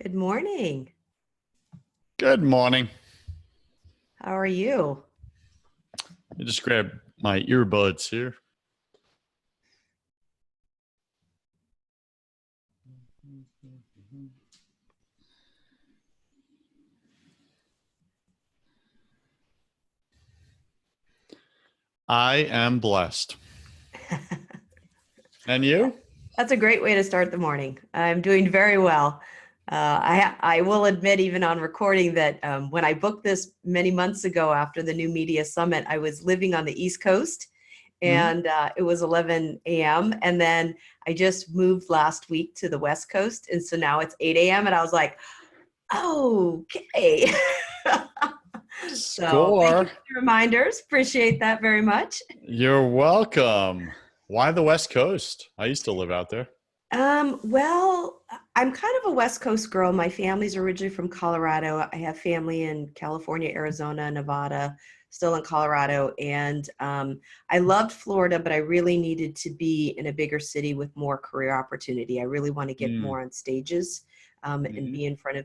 Good morning. Good morning. How are you? I just grabbed my earbuds here. I am blessed. And you? That's a great way to start the morning. I'm doing very well. I will admit, even on recording, that when I booked this many months ago after the New Media Summit, I was living on the East Coast Mhm. and it was 11 a.m. And then I just moved last week to the West Coast. And so now it's 8 a.m. And I was like, okay. So thank you Score. for the reminders. Appreciate that very much. You're welcome. Why the West Coast? I used to live out there. Well, I'm kind of a West Coast girl. My family's originally from Colorado. I have family in California, Arizona, Nevada, still in Colorado. And I loved Florida, but I really needed to be in a bigger city with more career opportunity. I really want to get Mm. more on stages and Mhm. be in front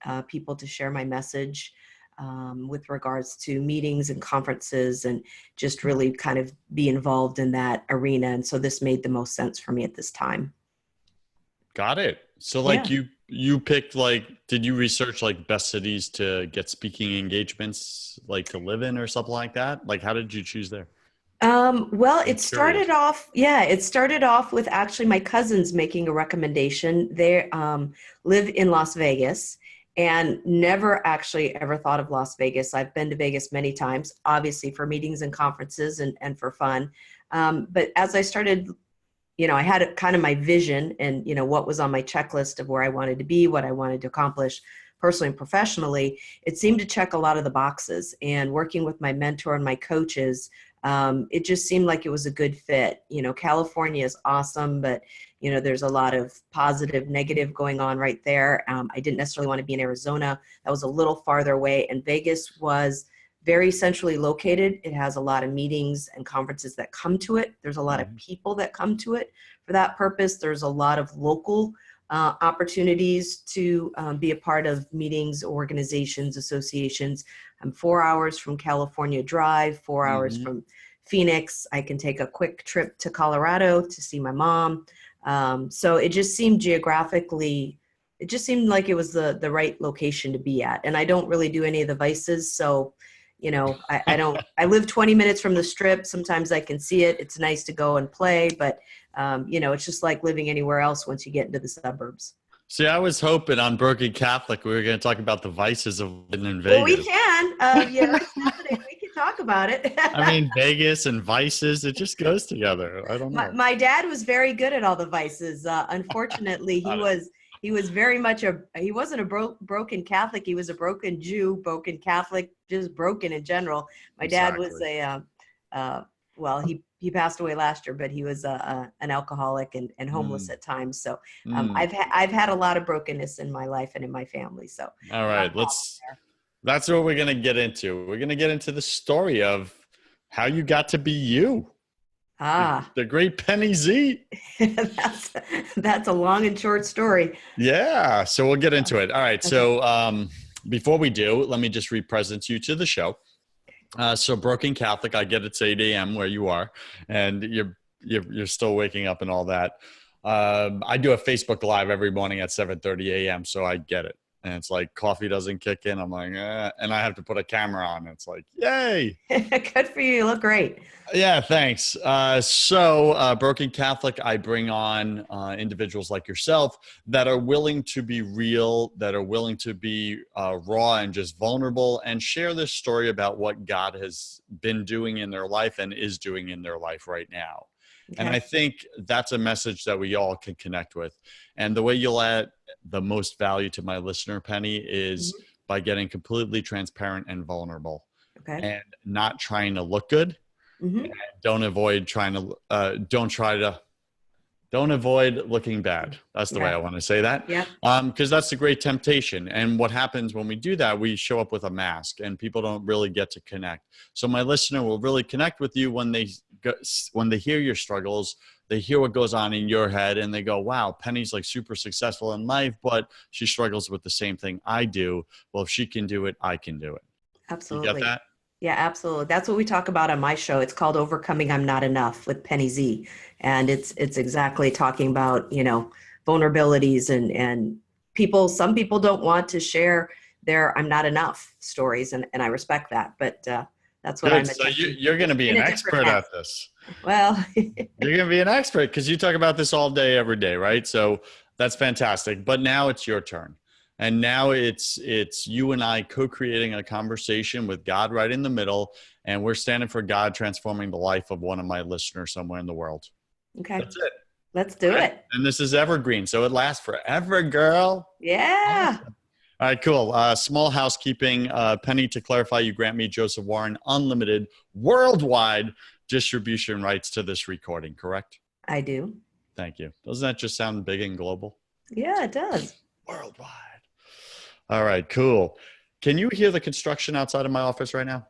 of people to share my message with regards to meetings and conferences and just really kind of be involved in that arena. And so this made the most sense for me at this time. Got it. So Yeah. like you picked like did you research like best cities to get speaking engagements like to live in or something like that? Like how did you choose there? Well, I'm curious. it started off with actually my cousins making a recommendation. They live in Las Vegas and never actually ever thought of Las Vegas. I've been to Vegas many times, obviously for meetings and conferences and for fun. But as I started, I had kind of my vision and, what was on my checklist of where I wanted to be, what I wanted to accomplish personally and professionally, it seemed to check a lot of the boxes. And working with my mentor and my coaches, it just seemed like it was a good fit. California is awesome, but, there's a lot of positive, negative going on right there. I didn't necessarily want to be in Arizona. That was a little farther away. And Vegas was very centrally located. It has a lot of meetings and conferences that come to it. There's a lot of Mhm. people that come to it for that purpose. There's a lot of local opportunities to be a part of meetings, organizations, associations. I'm 4 hours from California Drive, 4 hours Mhm. from Phoenix. I can take a quick trip to Colorado to see my mom. So it just seemed geographically, it just seemed like it was the right location to be at. And I don't really do any of the vices. So I don't, I live 20 minutes from the strip. Sometimes I can see it. It's nice to go and play, but it's just like living anywhere else once you get into the suburbs. See, I was hoping on Broken Catholic we were going to talk about the vices of living in Well, we Vegas. can, let's definitely, we can talk about it. I mean, Vegas and vices, it just goes together. I don't know. My dad was very good at all the vices. Unfortunately, he Got it. was very much he wasn't a broken Catholic. He was a broken Jew, broken Catholic, just broken in general. My dad was Exactly. a uh, well, he passed away last year, but he was an alcoholic and homeless Mm, at times. So mm. I've had a lot of brokenness in my life and in my family. So All not right, a problem let's. there. That's what we're gonna get into. We're gonna get into the story of how you got to be you, Ah, the great Penny Z. that's that's a long and short story. Yeah, so we'll get into it. All right, Okay. so before we do, let me just represent you to the show. So Broken Catholic, I get it's 8 a.m. where you are, and you're still waking up and all that. I do a Facebook Live every morning at 7:30 a.m. So I get it, and it's like coffee doesn't kick in. I'm like, and I have to put a camera on. It's like, yay! Good for you. You look great. Yeah, thanks. So, Broken Catholic, I bring on individuals like yourself that are willing to be real, that are willing to be raw and just vulnerable and share this story about what God has been doing in their life and is doing in their life right now. And I Okay. think that's a message that we all can connect with. And the way you'll add the most value to my listener, Penny, is Mhm. by getting completely transparent and vulnerable Okay. and not trying to look good. Hmm. Don't avoid trying to don't avoid looking bad. That's the way Yeah. I want to say that. Yep. Because that's a great temptation. And what happens when we do that, we show up with a mask and people don't really get to connect. So my listener will really connect with you when when they hear your struggles, they hear what goes on in your head and they go, wow, Penny's like super successful in life, but she struggles with the same thing I do. Well, if she can do it, I can do it. You get Absolutely. that? Yeah, absolutely. That's what we talk about on my show. It's called Overcoming I'm Not Enough with Penny Z. And it's exactly talking about, vulnerabilities and some people don't want to share their I'm not enough stories. And I respect that, but that's what Good. I'm So attempting you're going to be in an a different expert path. at this. Well, You're going to be an expert because you talk about this all day, every day, right? So that's fantastic. But now it's your turn. And now it's you and I co-creating a conversation with God right in the middle. And we're standing for God transforming the life of one of my listeners somewhere in the world. okay, That's it. let's do Right? it. And this is evergreen. So it lasts forever, girl. Yeah. Awesome. All right, cool. Small housekeeping. Penny, to clarify, you grant me, Joseph Warren, unlimited worldwide distribution rights to this recording, correct? I do. Thank you. Doesn't that just sound big and global? Yeah, it does. Worldwide. All right, cool. Can you hear the construction outside of my office right now?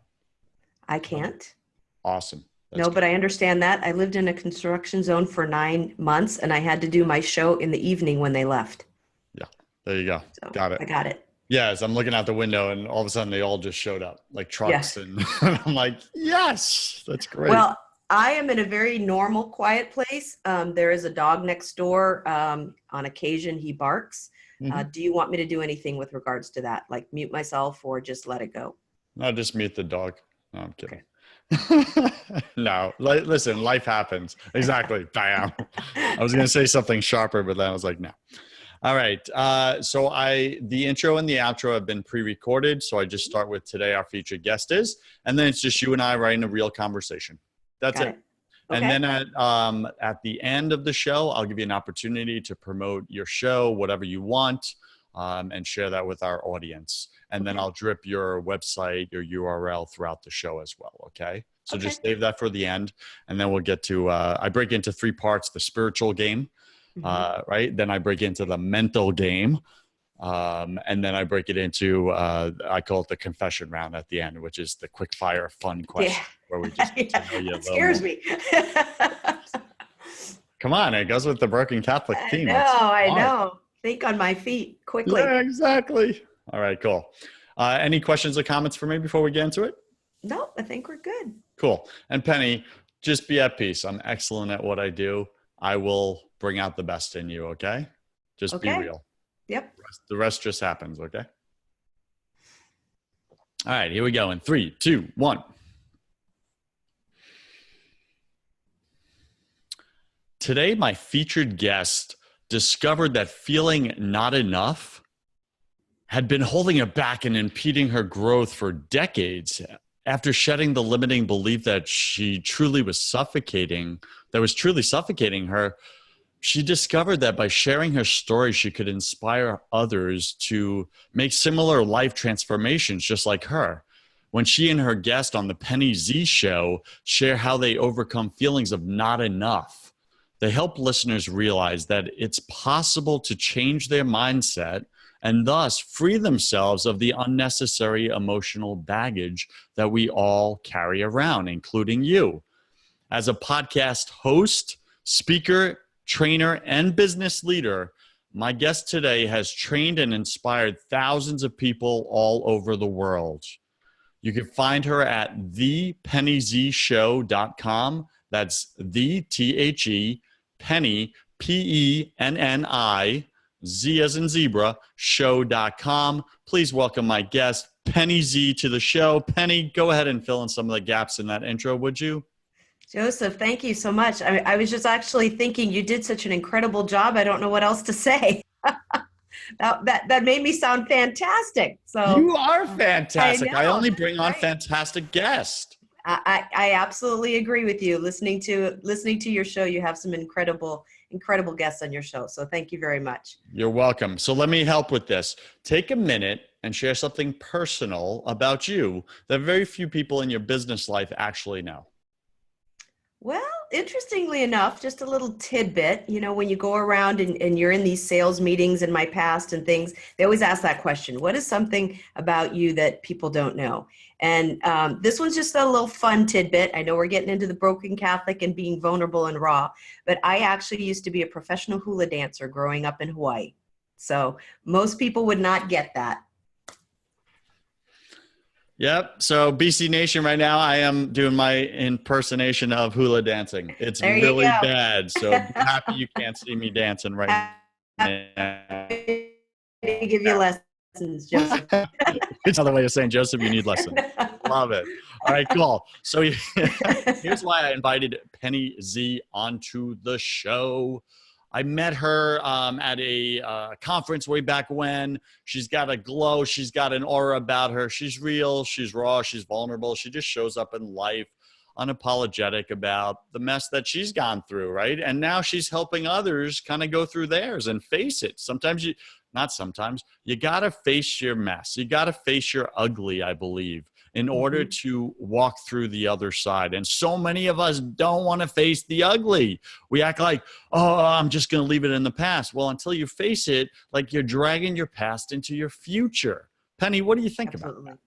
I can't. Awesome. That's No, good. but I understand that. I lived in a construction zone for 9 months and I had to do my show in the evening when they left. Yeah, there you go. So Got it. I got it. Yes, I'm looking out the window and all of a sudden they all just showed up like Yeah. trucks. And I'm like, yes, that's great. Well, I am in a very normal, quiet place. There is a dog next door. On occasion, he barks. Mhm. Do you want me to do anything with regards to that? Like mute myself or just let it go? No, just mute the dog. No, I'm kidding. No, listen, life happens. Exactly. Bam. I was going to say something sharper, but then I was like, no. All right. So the intro and the outro have been pre-recorded. So I just start with today our featured guest is, and then it's just you and I writing a real conversation. That's Got it. it. And Okay. then at the end of the show, I'll give you an opportunity to promote your show, whatever you want, and share that with our audience. And then Okay. I'll drip your website, your URL throughout the show as well. Okay. So Okay. just save that for the end. And then we'll get to, I break into 3 parts: the spiritual game, Mhm. right? Then I break into the mental game. And then I break it into, I call it the confession round at the end, which is the quick fire fun Yeah. question where we just get to Yeah. know you a That little more. scares me. Come on, it goes with the Broken Catholic I theme. know. It's I fun. know. Think on my feet quickly. Yeah, exactly. All right, cool. Any questions or comments for me before we get into it? No, I think we're good. Cool. And Penny, just be at peace. I'm excellent at what I do. I will bring out the best in you, okay? Just be Okay. real. Yep. The rest just happens, okay? All right, here we go in 3, 2, 1. Today, my featured guest discovered that feeling not enough had been holding her back and impeding her growth for decades. After shedding the limiting belief that was truly suffocating her, she discovered that by sharing her story, she could inspire others to make similar life transformations just like her. When she and her guest on the Penny Z show share how they overcome feelings of not enough, they help listeners realize that it's possible to change their mindset and thus free themselves of the unnecessary emotional baggage that we all carry around, including you. As a podcast host, speaker, trainer, and business leader, my guest today has trained and inspired thousands of people all over the world. You can find her at thepennyzshow.com. That's the Penny, Penni, Z as in zebra, show.com. Please welcome my guest, Penny Z, to the show. Penny, go ahead and fill in some of the gaps in that intro, would you? Joseph, thank you so much. I was just actually thinking you did such an incredible job. I don't know what else to say. That made me sound fantastic. So You are I fantastic. I know, only that's bring on right. fantastic guests. I absolutely agree with you. Listening to your show, you have some incredible guests on your show. So thank you very much. You're welcome. So let me help with this. Take a minute and share something personal about you that very few people in your business life actually know. Well, interestingly enough, just a little tidbit, when you go around and you're in these sales meetings in my past and things, they always ask that question: what is something about you that people don't know? And this one's just a little fun tidbit. I know we're getting into the broken Catholic and being vulnerable and raw, but I actually used to be a professional hula dancer growing up in Hawaii. So most people would not get that. Yep. So BC Nation, right now I am doing my impersonation of hula dancing. It's There you really go. bad. So be happy you can't see me dancing right now. Happy to give you lessons, Joseph. It's another way of saying, Joseph, you need lessons. Love it. All right, cool. So here's why I invited Penny Z onto the show. I met her at a conference way back when. She's got a glow. She's got an aura about her. She's real. She's raw. She's vulnerable. She just shows up in life unapologetic about the mess that she's gone through, right? And now she's helping others kind of go through theirs and face it. Not sometimes, you got to face your mess. You got to face your ugly, I believe, in order to walk through the other side. And so many of us don't want to face the ugly. We act like, oh, I'm just going to leave it in the past. Well, until you face it, like you're dragging your past into your future. Penny, what do you think about that?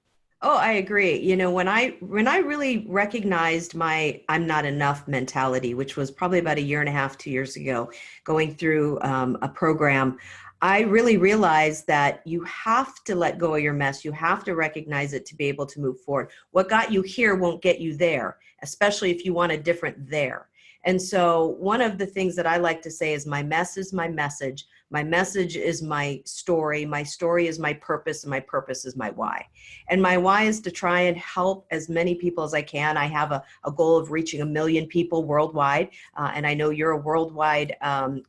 Oh, I agree. When I really recognized my I'm not enough mentality, which was probably about 1.5 years, 2 years ago, going through a program, I really realized that you have to let go of your mess. You have to recognize it to be able to move forward. What got you here won't get you there, especially if you want a different there. And so one of the things that I like to say is my mess is my message. My message is my story. My story is my purpose, and my purpose is my why. And my why is to try and help as many people as I can. I have a goal of reaching 1 million people worldwide. And I know you're a worldwide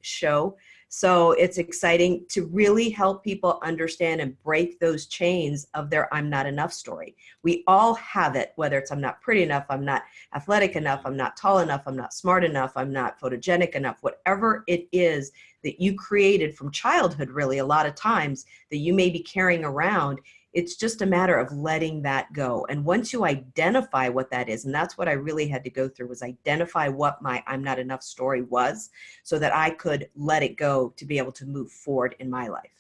show. So it's exciting to really help people understand and break those chains of their I'm not enough story. We all have it, whether it's I'm not pretty enough, I'm not athletic enough, I'm not tall enough, I'm not smart enough, I'm not photogenic enough, whatever it is that you created from childhood, really, a lot of times that you may be carrying around. It's just a matter of letting that go. And once you identify what that is, and that's what I really had to go through, was identify what my I'm not enough story was so that I could let it go to be able to move forward in my life.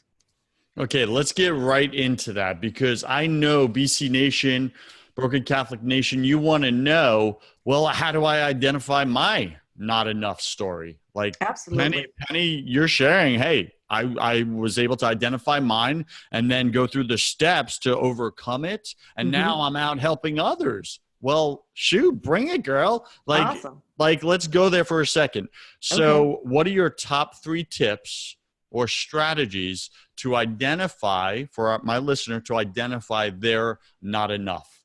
Okay, let's get right into that, because I know BC Nation, Broken Catholic Nation, you want to know, well, how do I identify my not enough story? Like, Absolutely. Penny, you're sharing, hey, I was able to identify mine and then go through the steps to overcome it. And now I'm out helping others. Well, shoot, bring it, girl. Awesome. Let's go there for a second. So what are your top 3 tips or strategies to identify, for my listener, to identify they're not enough?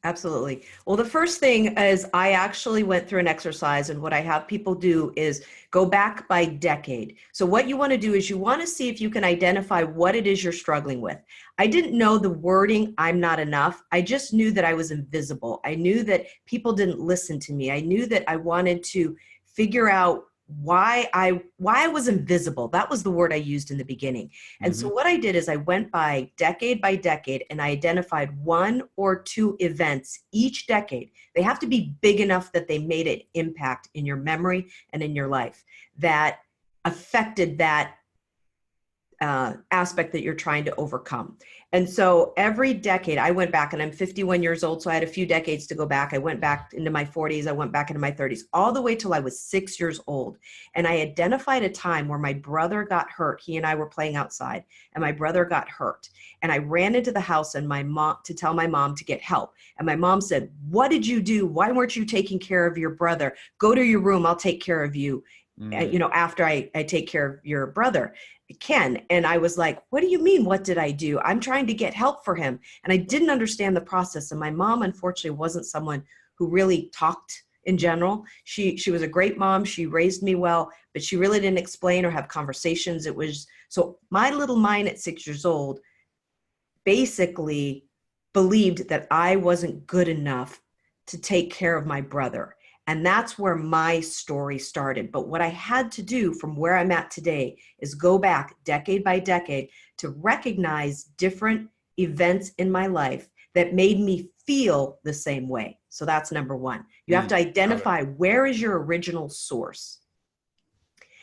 Absolutely. Well, the first thing is I actually went through an exercise, and what I have people do is go back by decade. So what you want to do is you want to see if you can identify what it is you're struggling with. I didn't know the wording, I'm not enough. I just knew that I was invisible. I knew that people didn't listen to me. I knew that I wanted to figure out why I was invisible. That was the word I used in the beginning. And so what I did is I went by decade, and I identified 1 or 2 events each decade. They have to be big enough that they made an impact in your memory and in your life that affected that aspect that you're trying to overcome. And so every decade I went back, and I'm 51 years old, so I had a few decades to go back. I went back into my 40s. I went back into my 30s, all the way till I was 6 years old. And I identified a time where my brother got hurt. He and I were playing outside, and my brother got hurt. And I ran into the house and to tell my mom to get help. And my mom said, "What did you do? Why weren't you taking care of your brother? Go to your room. I'll take care of you. After I take care of your brother, Ken." And I was like, "What do you mean? What did I do? I'm trying to get help for him." And I didn't understand the process. And my mom, unfortunately, wasn't someone who really talked in general. She was a great mom. She raised me well, but she really didn't explain or have conversations. So my little mind at 6 years old basically believed that I wasn't good enough to take care of my brother. And that's where my story started. But what I had to do from where I'm at today is go back decade by decade to recognize different events in my life that made me feel the same way. So that's number one. You have to identify where is your original source.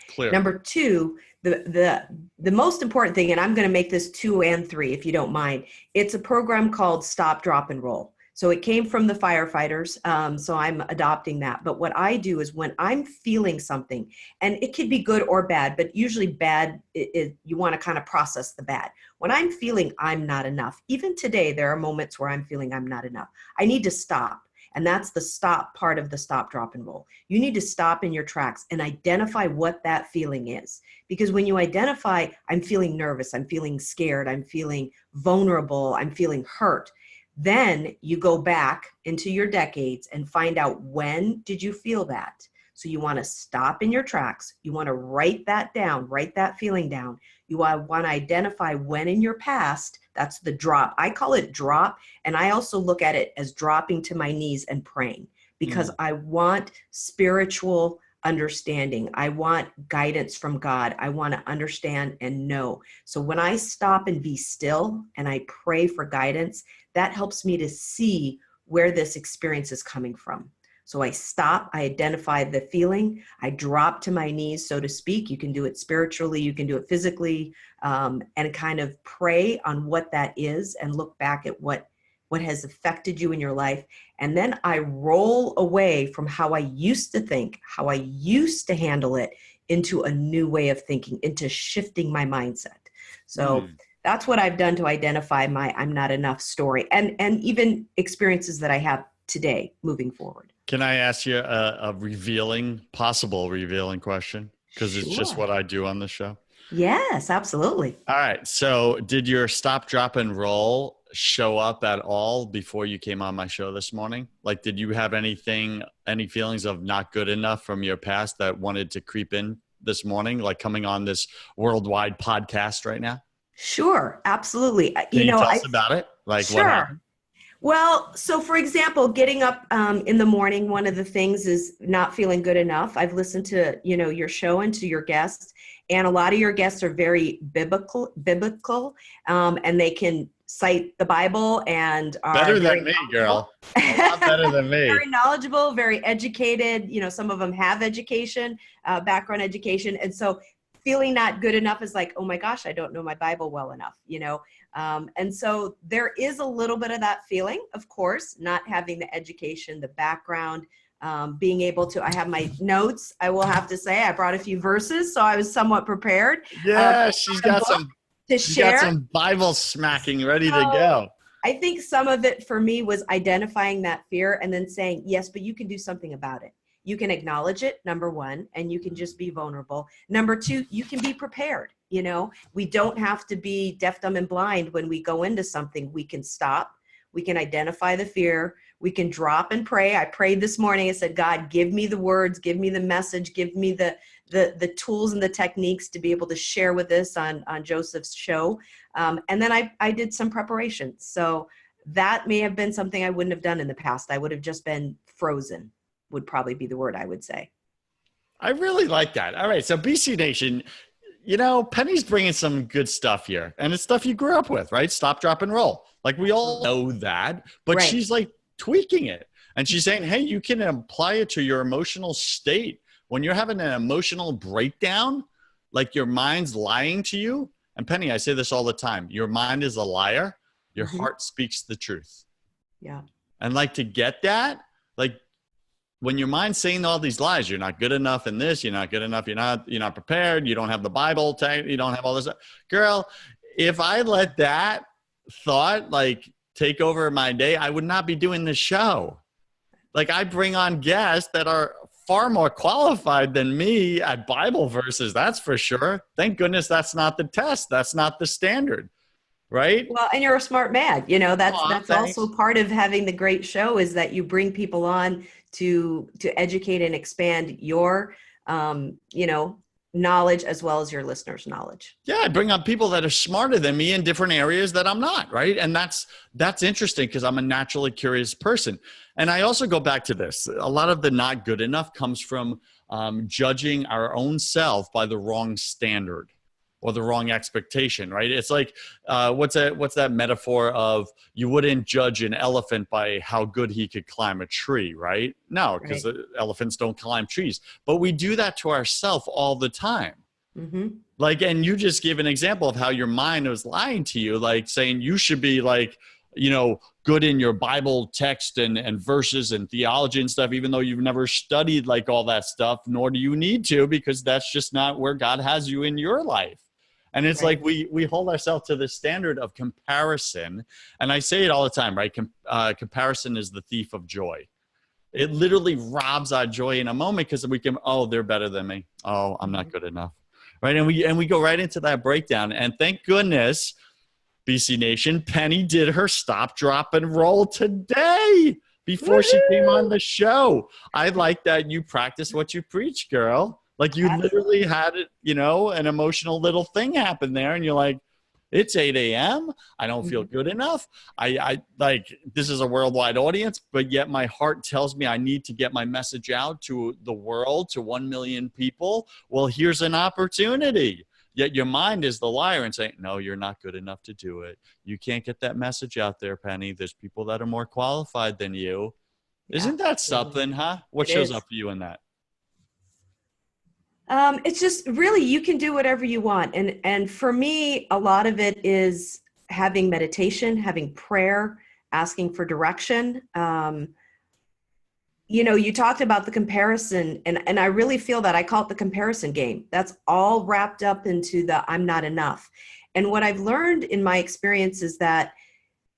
Clear. Number two, the most important thing, and I'm going to make this 2 and 3 if you don't mind. It's a program called Stop, Drop, and Roll. So it came from the firefighters, so I'm adopting that. But what I do is when I'm feeling something, and it could be good or bad, but usually bad, you want to kind of process the bad. When I'm feeling I'm not enough, even today, there are moments where I'm feeling I'm not enough. I need to stop. And that's the stop part of the stop, drop, and roll. You need to stop in your tracks and identify what that feeling is. Because when you identify, I'm feeling nervous, I'm feeling scared, I'm feeling vulnerable, I'm feeling hurt, then you go back into your decades and find out, when did you feel that? So you want to stop in your tracks. You want to write that down, write that feeling down. You want to identify when in your past, that's the drop. I call it drop. And I also look at it as dropping to my knees and praying, because I want spiritual understanding. I want guidance from God. I want to understand and know. So when I stop and be still and I pray for guidance, that helps me to see where this experience is coming from. So I stop, I identify the feeling, I drop to my knees, so to speak. You can do it spiritually, you can do it physically, and kind of pray on what that is and look back at what has affected you in your life. And then I roll away from how I used to think, how I used to handle it, into a new way of thinking, into shifting my mindset. So that's what I've done to identify my I'm not enough story, and even experiences that I have today moving forward. Can I ask you a possible revealing question? Because it's just what I do on the show. Yes, absolutely. All right. So did your stop, drop, and roll show up at all before you came on my show this morning? Like, did you have any feelings of not good enough from your past that wanted to creep in this morning, like coming on this worldwide podcast right now? Sure, absolutely. Can you tell us about it? Like, sure. What happened? Well, so for example, getting up in the morning, one of the things is not feeling good enough. I've listened to, your show and to your guests, and a lot of your guests are very biblical, and they can cite the Bible and are better than me, girl. A lot better than me. Very knowledgeable, very educated. Some of them have education, background education, and so feeling not good enough is like, oh my gosh, I don't know my Bible well enough, and so there is a little bit of that feeling, of course, not having the education, the background, being able to, I have my notes, I will have to say, I brought a few verses, so I was somewhat prepared. Yeah, she's got some Bible smacking ready to go. I think some of it for me was identifying that fear and then saying, yes, but you can do something about it. You can acknowledge it, number one, and you can just be vulnerable. Number two, you can be prepared. We don't have to be deaf, dumb, and blind when we go into something. We can stop. We can identify the fear. We can drop and pray. I prayed this morning. I said, God, give me the words, give me the message, give me the tools and the techniques to be able to share with this on Joseph's show. And then I did some preparation. So that may have been something I wouldn't have done in the past. I would have just been frozen, would probably be the word I would say. I really like that. All right. So BC Nation, Penny's bringing some good stuff here, and it's stuff you grew up with, right? Stop, drop, and roll. Like, we all know that, but right. She's like tweaking it. And she's saying, hey, you can apply it to your emotional state. When you're having an emotional breakdown, like your mind's lying to you. And Penny, I say this all the time. Your mind is a liar. Your heart speaks the truth. Yeah. And like, to get that, like, when your mind's saying all these lies, you're not good enough in this, you're not good enough, you're not prepared, you don't have the Bible, you don't have all this. Girl, if I let that thought take over my day, I would not be doing this show. Like, I bring on guests that are far more qualified than me at Bible verses, that's for sure. Thank goodness that's not the test. That's not the standard, right? Well, and you're a smart man. That's also part of having the great show, is that you bring people on to educate and expand your, knowledge as well as your listeners' knowledge. Yeah, I bring on people that are smarter than me in different areas that I'm not, right? And that's interesting, because I'm a naturally curious person. And I also go back to this. A lot of the not good enough comes from judging our own self by the wrong standard, or the wrong expectation, right? It's like, what's that metaphor of you wouldn't judge an elephant by how good he could climb a tree, right? No, because Right. elephants don't climb trees. But we do that to ourselves all the time. Mm-hmm. Like, and you just gave an example of how your mind was lying to you, like saying you should be like, good in your Bible text and verses and theology and stuff, even though you've never studied like all that stuff, nor do you need to, because that's just not where God has you in your life. And it's Right. like we hold ourselves to the standard of comparison. And I say it all the time, right? Comparison is the thief of joy. It literally robs our joy in a moment because we can, oh, they're better than me. Oh, I'm not Mhm. good enough. Right. And we go right into that breakdown. And thank goodness, BC Nation, Penny did her stop, drop, and roll today before she came on Woohoo! the show. I like that you practice what you preach, girl. Like you literally Absolutely. had it, an emotional little thing happen there, and you're like, it's 8 a.m. I don't feel Mhm. good enough. I like this is a worldwide audience, but yet my heart tells me I need to get my message out to the world, to 1 million people. Well, here's an opportunity. Yet your mind is the liar and saying, no, you're not good enough to do it. You can't get that message out there, Penny. There's people that are more qualified than you. Yeah, Isn't that absolutely. something, huh? What It shows is. up for you in that? It's just really you can do whatever you want, and for me, a lot of it is having meditation, having prayer, asking for direction. You talked about the comparison, and I really feel that I call it the comparison game. That's all wrapped up into the I'm not enough. And what I've learned in my experience is that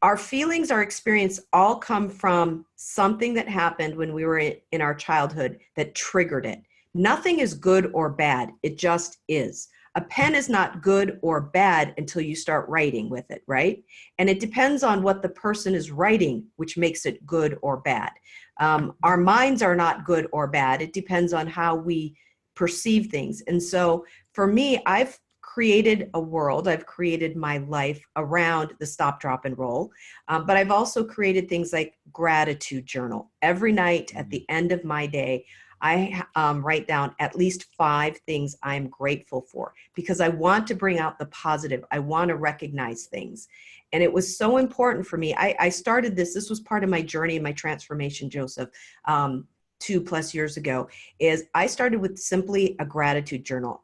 our feelings, our experience all come from something that happened when we were in our childhood that triggered it. Nothing is good or bad. It just is. A pen is not good or bad until you start writing with it, right? And it depends on what the person is writing, which makes it good or bad. Our minds are not good or bad. It depends on how we perceive things. And so for me, I've created a world, I've created my life around the stop, drop, and roll. But I've also created things like gratitude journal. Every night at the end of my day, I write down at least 5 things I'm grateful for because I want to bring out the positive. I want to recognize things. And it was so important for me. I started this was part of my journey and my transformation, Joseph, 2+ years ago, is I started with simply a gratitude journal.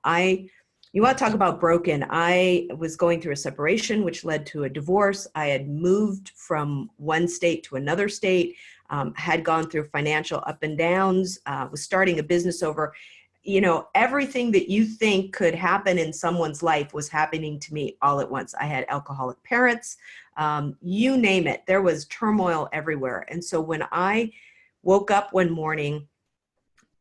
You want to talk about broken. I was going through a separation, which led to a divorce. I had moved from one state to another state, had gone through financial up and downs, was starting a business over. Everything that you think could happen in someone's life was happening to me all at once. I had alcoholic parents, you name it. There was turmoil everywhere. And so when I woke up one morning,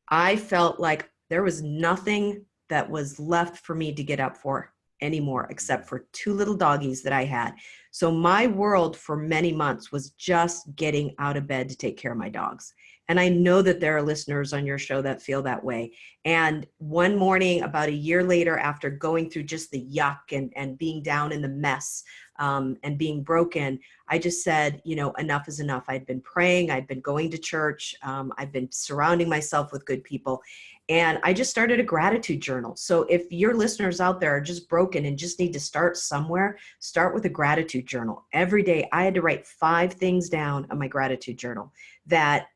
I felt like there was nothing that was left for me to get up for anymore, except for 2 little doggies that I had. So my world for many months was just getting out of bed to take care of my dogs. And I know that there are listeners on your show that feel that way. And one morning, about a year later, after going through just the yuck and being down in the mess and being broken, I just said, enough is enough. I'd been praying, I'd been going to church, I've been surrounding myself with good people. And I just started a gratitude journal. So if your listeners out there are just broken and just need to start somewhere, start with a gratitude journal. Every day I had to write 5 things down on my gratitude journal that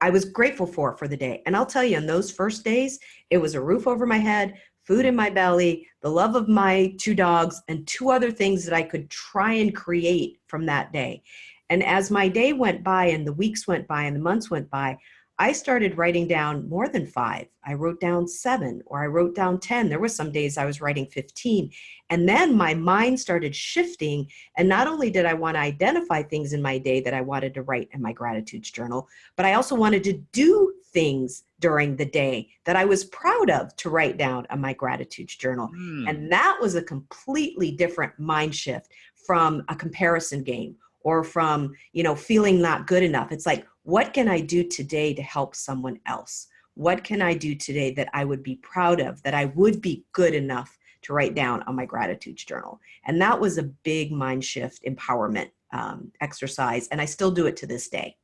I was grateful for the day. And I'll tell you, in those first days, it was a roof over my head, food in my belly, the love of my 2 dogs, and 2 other things that I could try and create from that day. And as my day went by and the weeks went by and the months went by, I started writing down more than 5. I wrote down 7 or I wrote down 10. There were some days I was writing 15. And then my mind started shifting. And not only did I want to identify things in my day that I wanted to write in my gratitude journal, but I also wanted to do things during the day that I was proud of to write down on my gratitude journal. Hmm. And that was a completely different mind shift from a comparison game or from, feeling not good enough. It's like, what can I do today to help someone else? What can I do today that I would be proud of, that I would be good enough to write down on my gratitude journal? And that was a big mind shift empowerment exercise. And I still do it to this day.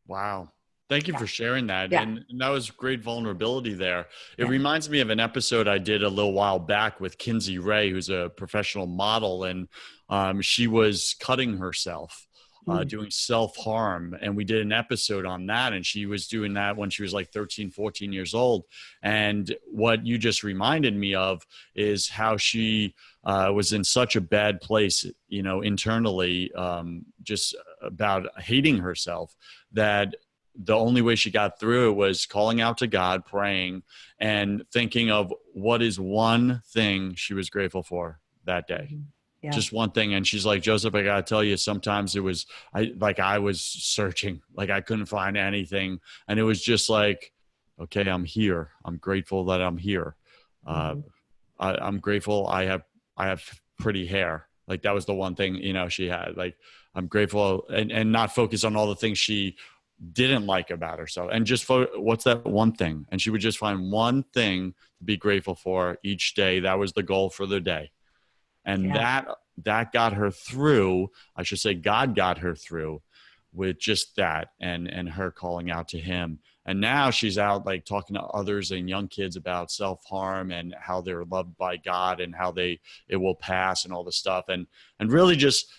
Wow. Thank you Yeah. for sharing that. Yeah. And that was great vulnerability there. It Yeah. reminds me of an episode I did a little while back with Kinsey Ray, who's a professional model, and she was cutting herself, Mm. doing self-harm. And we did an episode on that. And she was doing that when she was like 13, 14 years old. And what you just reminded me of is how she was in such a bad place, you know, internally, just about hating herself, that the only way she got through it was calling out to God, praying, and thinking of what is one thing she was grateful for that day. Mhm. Yeah. Just one thing. And she's like, Joseph, I gotta tell you, sometimes it was I was searching, like I couldn't find anything. And it was just like, okay, I'm here. I'm grateful that I'm here. Uh, Mhm. I'm grateful I have pretty hair. Like that was the one thing, you know, she had. Like I'm grateful, and not focus on all the things she didn't like about herself, and just what's that one thing, and she would just find one thing to be grateful for each day. That was the goal for the day, and Yeah. that got her through. I should say God got her through with just that, and her calling out to him. And now she's out like talking to others and young kids about self-harm and how they're loved by God and how it will pass and all this stuff, and really just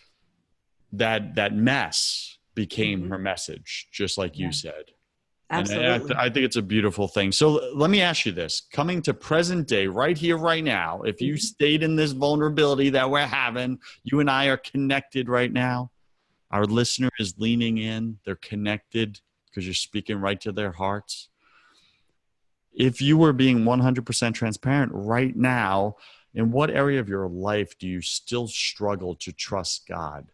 that mess became Mhm. her message, just like you Yeah. said. And Absolutely. I think it's a beautiful thing. So let me ask you this, coming to present day, right here, right now, if you Mhm. stayed in this vulnerability that we're having, you and I are connected right now. Our listener is leaning in. They're connected because you're speaking right to their hearts. If you were being 100% transparent right now, in what area of your life do you still struggle to trust God?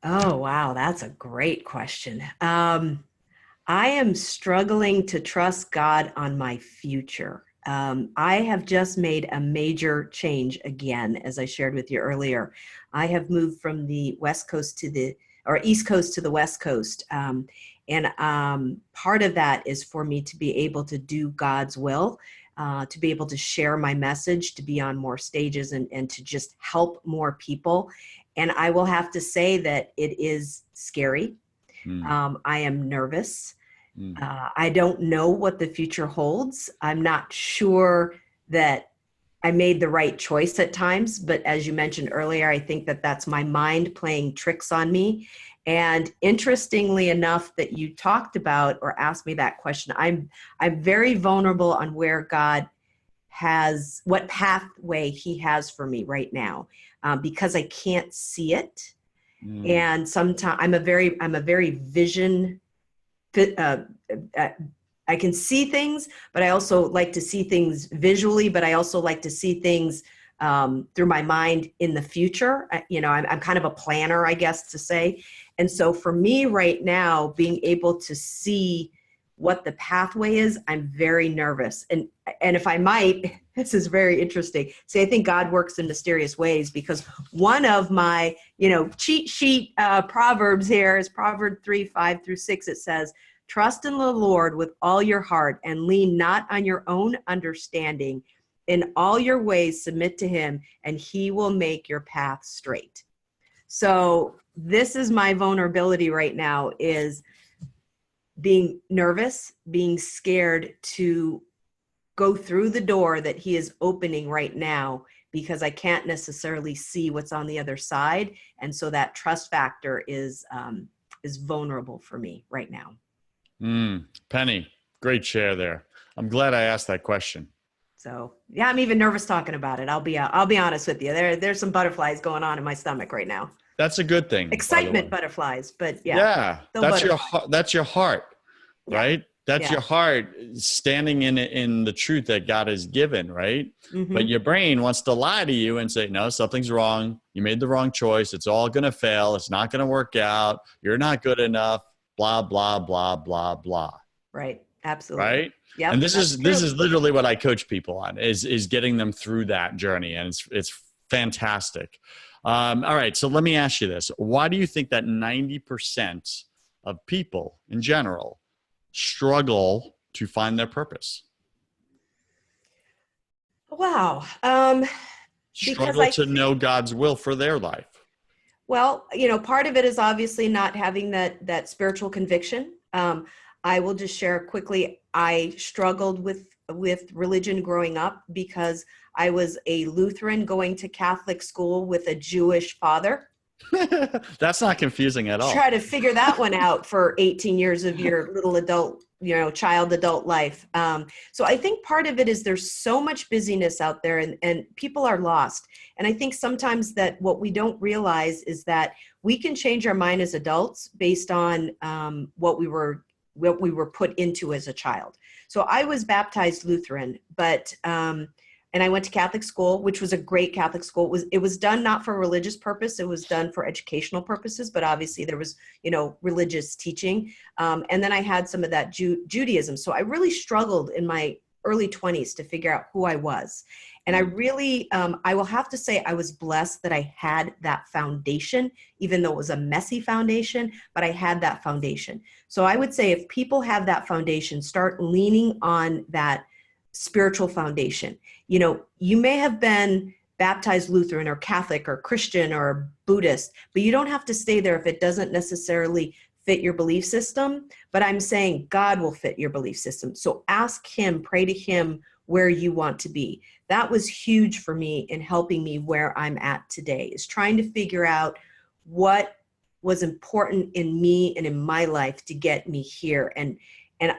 Oh, wow. That's a great question. I am struggling to trust God on my future. I have just made a major change again, as I shared with you earlier. I have moved from the West Coast to the, or East Coast to the West Coast. And part of that is for me to be able to do God's will, to be able to share my message, to be on more stages and to just help more people. And I will have to say that it is scary. Mm, I am nervous. mm, I don't know what the future holds. I'm not sure that I made the right choice at times, but as you mentioned earlier, I think that that's my mind playing tricks on me. And interestingly enough, that you talked about or asked me that question, I'm very vulnerable on where God has, what pathway He has for me right now, because I can't see it. mm, And sometimes I'm a very vision, uh, uh, I can see things, but I also like to see things visually, but I also like to see things through my mind in the future. I'm kind of a planner, I guess to say. And so for me right now, being able to see what the pathway is, I'm very nervous. And if I might, this is very interesting. See, I think God works in mysterious ways, because one of my, cheat sheet proverbs here is Proverbs 3:5-6. It says, "Trust in the Lord with all your heart and lean not on your own understanding. In all your ways submit to him, and he will make your path straight." So this is my vulnerability right now, is being nervous, being scared to go through the door that he is opening right now, because I can't necessarily see what's on the other side. And so that trust factor is vulnerable for me right now. Penny, great share there. I'm glad I asked that question. So yeah, I'm even nervous talking about it. I'll be honest with you. There's some butterflies going on in my stomach right now. That's a good thing, by the Excitement way. butterflies, but yeah, Yeah, still butterflies. that's your heart, Yeah, right? That's yeah. your heart standing in the truth that God has given, right? But Mm-hmm. your brain wants to lie to you and say, no, something's wrong. You made the wrong choice. It's all going to fail. It's not going to work out. You're not good enough. Blah blah blah blah blah. Right. Absolutely. Right? And Yep, this that's is this true. is literally what I coach people on, is getting them through that journey, and it's fantastic. All right, so let me ask you this: why do you think that 90% of people in general struggle to find their purpose? Wow. Because Struggle to know God's will for their life? Well, part of it is obviously not having that spiritual conviction. I will just share quickly. I struggled with religion growing up because I was a Lutheran going to Catholic school with a Jewish father. That's not confusing at all. Try to figure that one out for 18 years of your little adult, child adult life. So I think part of it is there's so much busyness out there, and people are lost. And I think sometimes that what we don't realize is that we can change our mind as adults based on what we were put into as a child. So I was baptized Lutheran, but and I went to Catholic school, which was a great Catholic school. It was done not for religious purpose. It was done for educational purposes, but obviously there was, religious teaching. And then I had some of that Judaism. So I really struggled in my early 20s to figure out who I was. And I really, I will have to say I was blessed that I had that foundation, even though it was a messy foundation, but I had that foundation. So I would say if people have that foundation, start leaning on that spiritual foundation. You may have been baptized Lutheran or Catholic or Christian or Buddhist, but you don't have to stay there if it doesn't necessarily fit your belief system. But I'm saying God will fit your belief system. So ask him, pray to him where you want to be. That was huge for me in helping me where I'm at today, is trying to figure out what was important in me and in my life to get me here. And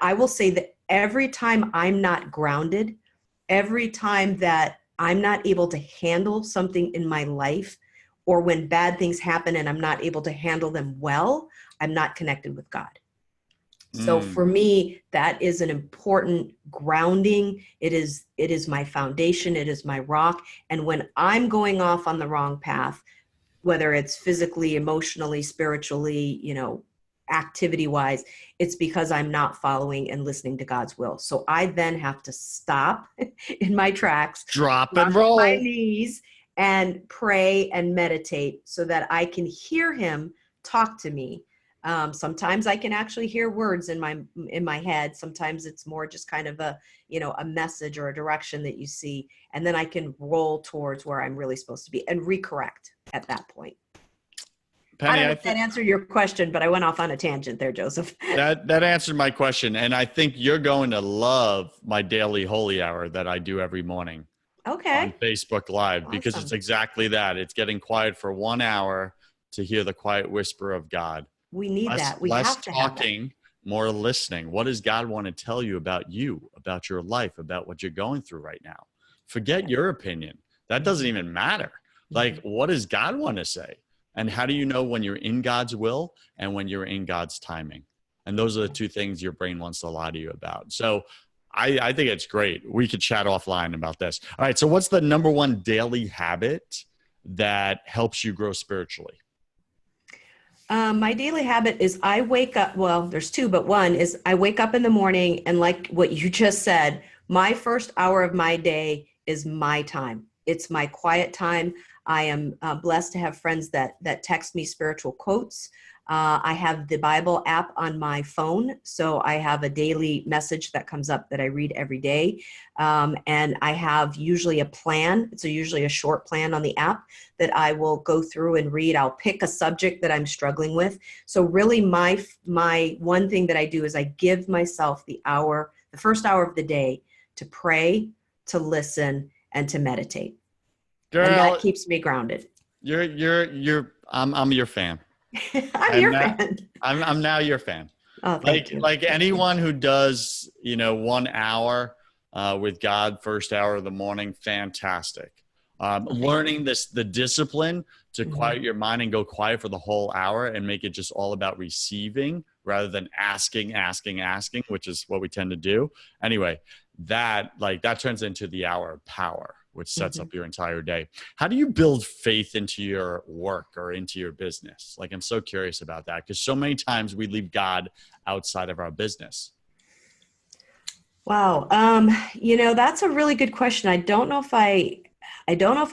I will say that every time I'm not grounded, every time that I'm not able to handle something in my life, or when bad things happen and I'm not able to handle them well, I'm not connected with God. So for me, that is an important grounding. It is my foundation. It is my rock. And when I'm going off on the wrong path, whether it's physically, emotionally, spiritually, activity wise, it's because I'm not following and listening to God's will. So I then have to stop in my tracks, drop and roll, my knees, and pray and meditate so that I can hear him talk to me. Sometimes I can actually hear words in my head. Sometimes it's more just kind of a message or a direction that you see, and then I can roll towards where I'm really supposed to be and recorrect at that point. Penni, I don't know if that answered your question, but I went off on a tangent there, Joseph. That answered my question. And I think you're going to love my daily holy hour that I do every morning on Facebook Live, because it's exactly that. It's getting quiet for 1 hour to hear the quiet whisper of God. We need that. We less have to have talking, more listening. What does God want to tell you, about your life, about what you're going through right now? Forget your opinion. That doesn't even matter. Like, what does God want to say? And how do you know when you're in God's will and when you're in God's timing? And those are the two things your brain wants to lie to you about. So I think it's great. We could chat offline about this. All right. So what's the number one daily habit that helps you grow spiritually? My daily habit is I wake up, well, there's two, but one is I wake up in the morning, and like what you just said, my first hour of my day is my time. It's my quiet time. I am blessed to have friends that text me spiritual quotes. I have the Bible app on my phone, so I have a daily message that comes up that I read every day. And I have usually a plan. It's usually a short plan on the app that I will go through and read. I'll pick a subject that I'm struggling with. So really my one thing that I do is I give myself the first hour of the day to pray, to listen, and to meditate. Girl, and that keeps me grounded. I'm your fan. I'm your fan. I'm now your fan. Oh, thank you. Like anyone who does, 1 hour with God, first hour of the morning, fantastic. Learning the discipline to quiet your mind and go quiet for the whole hour and make it just all about receiving rather than asking, which is what we tend to do. Anyway, that turns into the hour of power, which sets up your entire day. How do you build faith into your work or into your business? Like, I'm so curious about that, because so many times we leave God outside of our business. Wow. That's a really good question. I don't know if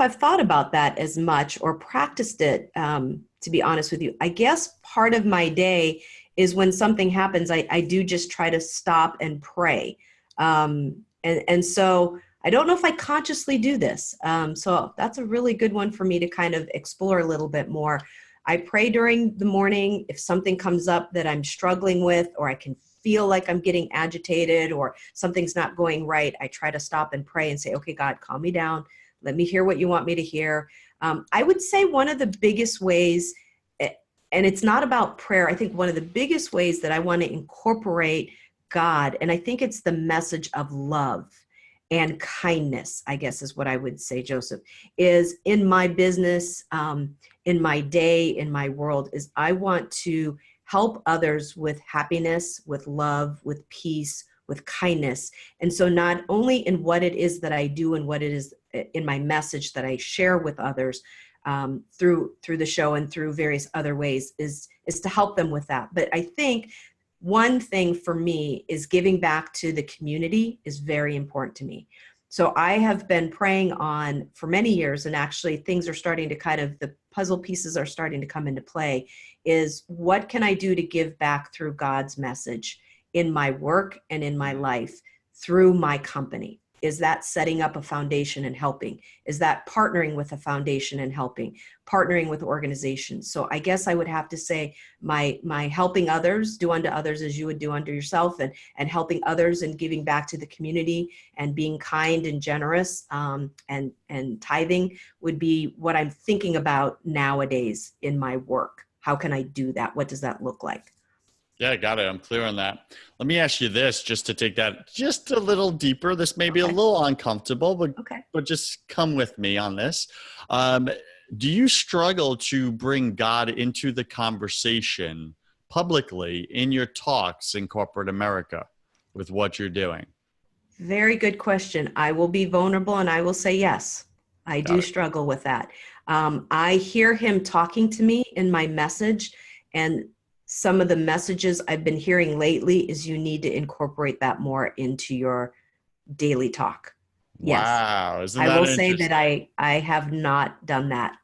I've thought about that as much or practiced it, to be honest with you. I guess part of my day is when something happens, I do just try to stop and pray. And so I don't know if I consciously do this. So that's a really good one for me to kind of explore a little bit more. I pray during the morning. If something comes up that I'm struggling with, or I can feel like I'm getting agitated or something's not going right, I try to stop and pray and say, okay, God, calm me down. Let me hear what you want me to hear. I would say one of the biggest ways, and it's not about prayer, I think one of the biggest ways that I want to incorporate God, and I think it's the message of love and kindness, I guess is what I would say, Joseph, is in my business, in my day, in my world, is I want to help others with happiness, with love, with peace, with kindness. And so not only in what it is that I do and what it is in my message that I share with others, through the show and through various other ways, is to help them with that. But I think one thing for me is giving back to the community is very important to me. So I have been praying on for many years, and actually things are starting to the puzzle pieces are starting to come into play, is what can I do to give back through God's message in my work and in my life through my company? Is that setting up a foundation and helping? Is that partnering with a foundation and helping? Partnering with organizations? So I guess I would have to say my helping others, do unto others as you would do unto yourself, and helping others and giving back to the community and being kind and generous, and tithing would be what I'm thinking about nowadays in my work. How can I do that? What does that look like? Yeah, got it. I'm clear on that. Let me ask you this, just to take that just a little deeper. This may be a Okay. little uncomfortable, Okay. but just come with me on this. Um, do you struggle to bring God into the conversation publicly in your talks in corporate America with what you're doing? Very good question. I will be vulnerable and I will say yes. I Got do it. struggle with that. I hear him talking to me in my message, and some of the messages I've been hearing lately is you need to incorporate that more into your daily talk. Yes, Wow. Isn't I that will say that interesting? I have not done that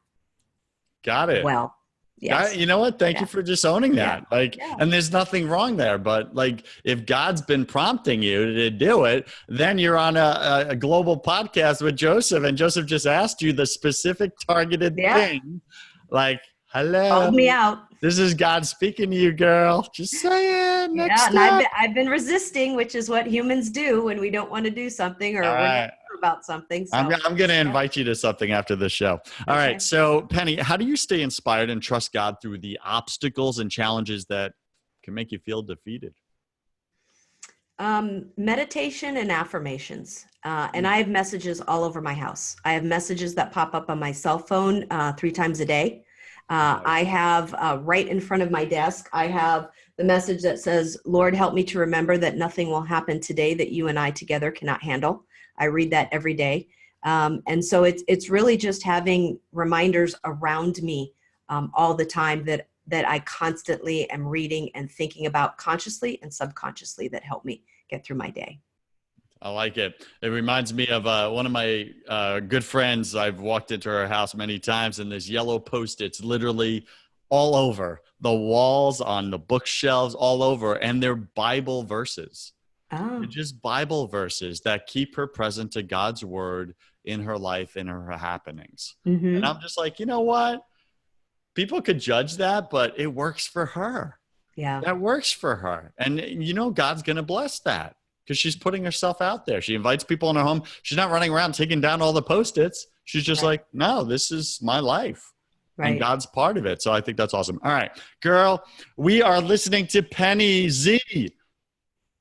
Got it. well. Yes. You know what? Thank you Yeah. for just owning Yeah. that. Like, Yeah. and there's nothing wrong there, but like, if God's been prompting you to do it, then you're on a global podcast with Joseph, and Joseph just asked you the specific targeted Yeah. thing. Like, hello, Called me out. this is God speaking to you, girl. Just saying, next Yeah, and I've step. been resisting, which is what humans do when we don't want to do something All or we're not right. sure about something. I'm, So, I'm going to yeah, invite you to something after the show. All right. okay. So, Penny, how do you stay inspired and trust God through the obstacles and challenges that can make you feel defeated? Meditation and affirmations. And I have messages all over my house. I have messages that pop up on my cell phone 3 times a day. I Nice. have right in front of my desk, I have the message that says, Lord, help me to remember that nothing will happen today that you and I together cannot handle. I read that every day. And so it's really just having reminders around me all the time that I constantly am reading and thinking about consciously and subconsciously that help me get through my day. I like it. It reminds me of one of my good friends. I've walked into her house many times, and there's yellow Post-its literally all over the walls, on the bookshelves, all over, and they're Bible verses. They're Oh, just Bible verses that keep her present to God's word in her life, in her happenings. And mm-hmm. I'm just like, you know what? People could judge that, but it works for her. Yeah, That works for her. And God's going to bless that because she's putting herself out there. She invites people in her home. She's not running around taking down all the Post-its. She's just right, like, no, this is my life. And right. God's part of it. So I think that's awesome. All right, girl, we are listening to Penny Z.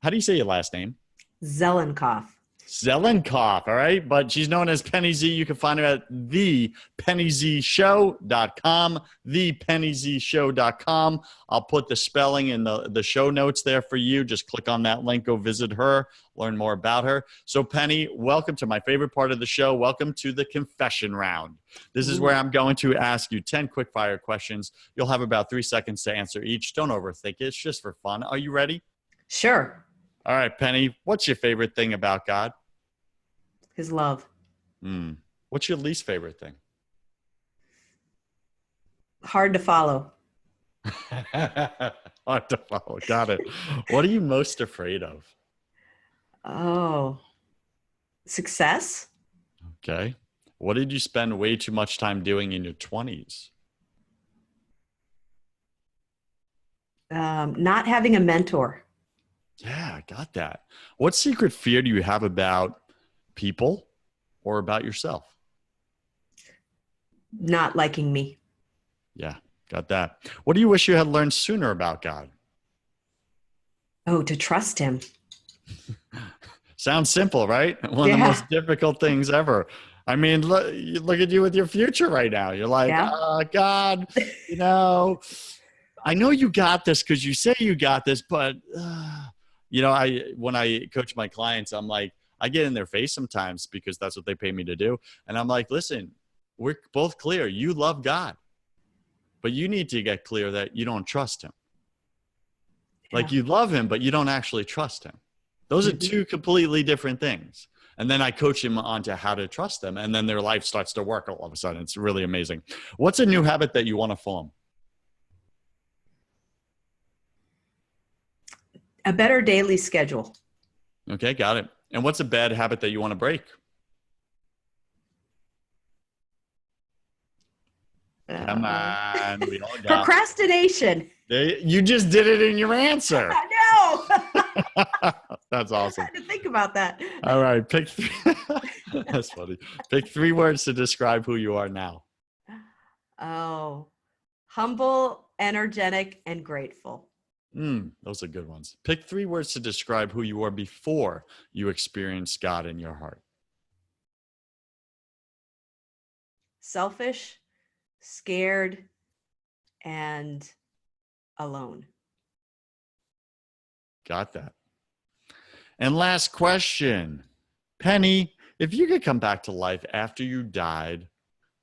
How do you say your last name? Zelinkoff. Zelinkoff, all right? But she's known as Penny Z. You can find her at thepennyzshow.com, thepennyzshow.com. I'll put the spelling in the show notes there for you. Just click on that link, go visit her, learn more about her. So, Penny, welcome to my favorite part of the show. Welcome to the confession round. This is where Ooh. I'm going to ask you 10 quick fire questions. You'll have about 3 seconds to answer each. Don't overthink it. It's just for fun. Are you ready? Sure. All right, Penny, what's your favorite thing about God? His love. What's your least favorite thing? Hard to follow. Hard to follow. Got it. What are you most afraid of? Oh, success. Okay. What did you spend way too much time doing in your 20s? Not having a mentor. Yeah, I got that. What secret fear do you have about people or about yourself? Not liking me. Yeah, got that. What do you wish you had learned sooner about God? Oh, to trust him. Sounds simple, right? One of the Yeah. most difficult things ever. I mean, look at you with your future right now. You're like, Yeah. God, you know, I know you got this because you say you got this, but when I coach my clients, I'm like, I get in their face sometimes because that's what they pay me to do, and I'm like, listen, we're both clear. You love God, but you need to get clear that you don't trust him. Yeah. Like you love him, but you don't actually trust him. Those are Mhm. two completely different things. And then I coach him onto how to trust them. And then their life starts to work all of a sudden. It's really amazing. What's a new habit that you want to form? A better daily schedule. Okay, got it. And what's a bad habit that you want to break? Come Uh-oh. on, we all got. Procrastination. You just did it in your answer. No. That's I awesome. had to think about that. All right, pick three. That's funny. Pick three words to describe who you are now. Oh, humble, energetic, and grateful. Those are good ones. Pick three words to describe who you were before you experienced God in your heart. Selfish, scared, and alone. Got that. And last question. Penny, if you could come back to life after you died,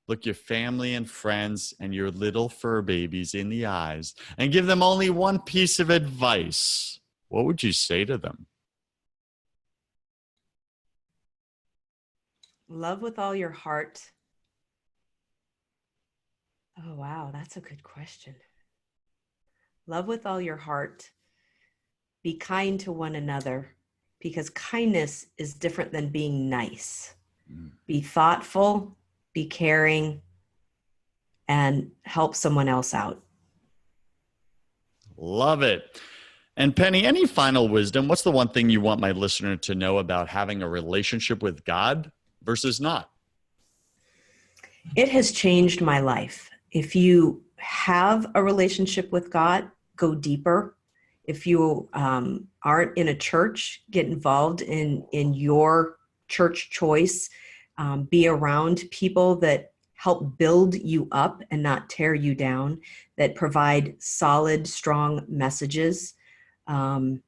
look your family and friends and your little fur babies in the eyes and give them only one piece of advice, what would you say to them? Love with all your heart. Oh, wow. That's a good question. Love with all your heart. Be kind to one another because kindness is different than being nice. Be thoughtful, be caring, and help someone else out. Love it. And Penny, any final wisdom? What's the one thing you want my listener to know about having a relationship with God versus not? It has changed my life. If you have a relationship with God, go deeper. If you aren't in a church, get involved in your church choice. Be around people that help build you up and not tear you down, that provide solid, strong messages. Um,